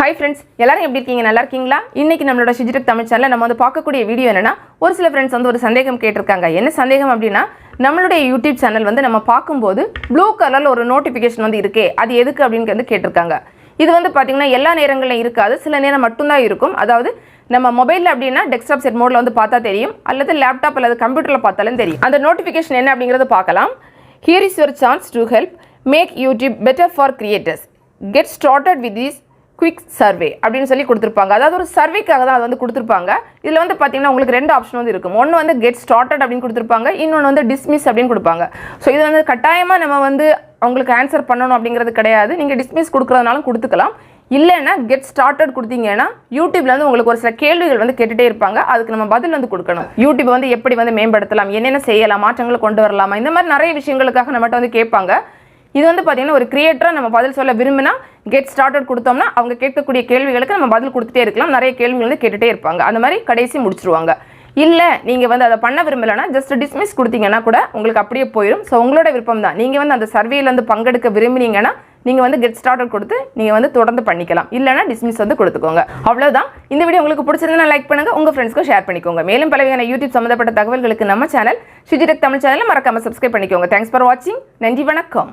Hi friends, எல்லாரும் எப்படி இருக்கீங்க? நல்லா இருக்கீங்களா? இன்னைக்கு நம்மளோட Shiji தமிழ் சேனல்ல நம்ம வந்து பார்க்கக்கூடிய வீடியோ என்னன்னா, ஒரு சில फ्रेंड्स வந்து ஒரு சந்தேகம் கேட்டிருக்காங்க. என்ன சந்தேகம் அப்படினா, நம்மளுடைய YouTube சேனல் வந்து நம்ம பாக்கும்போது ப்ளூ கலர்ல ஒரு நோட்டிஃபிகேஷன் வந்து இருக்கே, அது எதுக்கு அப்படினு வந்து கேட்டிருக்காங்க. இது வந்து பாத்தீங்கன்னா எல்லா நேரங்களிலும் இருக்காது. சில நேரம் மட்டும் தான் இருக்கும். அதாவது நம்ம மொபைல்ல அப்படினா டெஸ்க்டாப் செட் மோட்ல வந்து பார்த்தா தெரியும், அல்லது லேப்டாப் அல்லது கம்ப்யூட்டர்ல பார்த்தாலும் தெரியும். அந்த நோட்டிஃபிகேஷன் என்ன அப்படிங்கறத பார்க்கலாம். Here is your chance to help make YouTube better for creators. Get started with this quick survey அப்படினு சொல்லி கொடுத்திருப்பாங்க. அதாவது ஒரு சர்வேக்காக தான் அது வந்து கொடுத்திருப்பாங்க. இதுல வந்து பாத்தீங்கன்னா உங்களுக்கு ரெண்டு ஆப்ஷன் வந்து இருக்கும். ஒன்னு வந்து get started அப்படினு கொடுத்திருப்பாங்க, இன்னொன்னு வந்து dismiss அப்படினு கொடுப்பாங்க. சோ இது வந்து கட்டாயமா நம்ம வந்து உங்களுக்கு ஆன்சர் பண்ணனும் அப்படிங்கிறது கிடையாது. நீங்க dismiss கொடுக்கறதுனாலும் கொடுத்துக்கலாம். இல்லனா get started கொடுத்தீங்கன்னா YouTubeல வந்து உங்களுக்கு ஒரு சில கேள்விகள் வந்து கேட்டுட்டே இருப்பாங்க. அதுக்கு நம்ம பதில் வந்து கொடுக்கணும். YouTube வந்து எப்படி வந்து மேம்படுத்தலாம், என்னென்ன செய்யலாம், மாற்றங்களை கொண்டு வரலாமா, இந்த மாதிரி நிறைய விஷயங்களுக்காக நம்மட்ட வந்து கேட்பாங்க. இது வந்து பாத்தீங்கன்னா ஒரு கிரியேட்டரா நம்ம பதில் சொல்ல விரும்பினா get started கொடுத்தோம்னா அவங்க கேட்கக்கூடிய கேள்விகளுக்கு நம்ம பதில் கொடுத்துட்டே இருக்கலாம். நிறைய கேள்விகள் வந்து கேட்டுட்டே இருப்பாங்க. அந்த மாதிரி கடைசி முடிச்சிருவாங்க. இல்ல நீங்க வந்து அத பண்ண விரும்பலனா ஜஸ்ட் டிஸ்மிஸ் கொடுத்தீங்கன்னா கூட உங்களுக்கு அப்படியே போயிடும். சோ உங்களோட விருப்பம் தான். நீங்க வந்து அந்த சர்வேல வந்து பங்கெடுக்க விரும்பினீங்கன்னா நீங்க வந்து get started கொடுத்து நீங்க வந்து தொடர்ந்து பண்ணிக்கலாம். இல்லனா டிஸ்மிஸ் வந்து கொடுத்துக்கோங்க. அவ்வளவுதான். இந்த வீடியோ உங்களுக்கு பிடிச்சிருந்தா லைக் பண்ணுங்க, உங்க ஃப்ரெண்ட்ஸ்க்கு ஷேர் பண்ணிக்கோங்க. மேலும் பல வகையான YouTube சம்பந்தப்பட்ட தகவல்களுக்கு நம்ம சேனல் Shiji தமிழ் சேனலை மறக்காம சப்ஸ்கிரைப் பண்ணிக்கோங்க. Thanks for watching. நன்றி, வணக்கம்.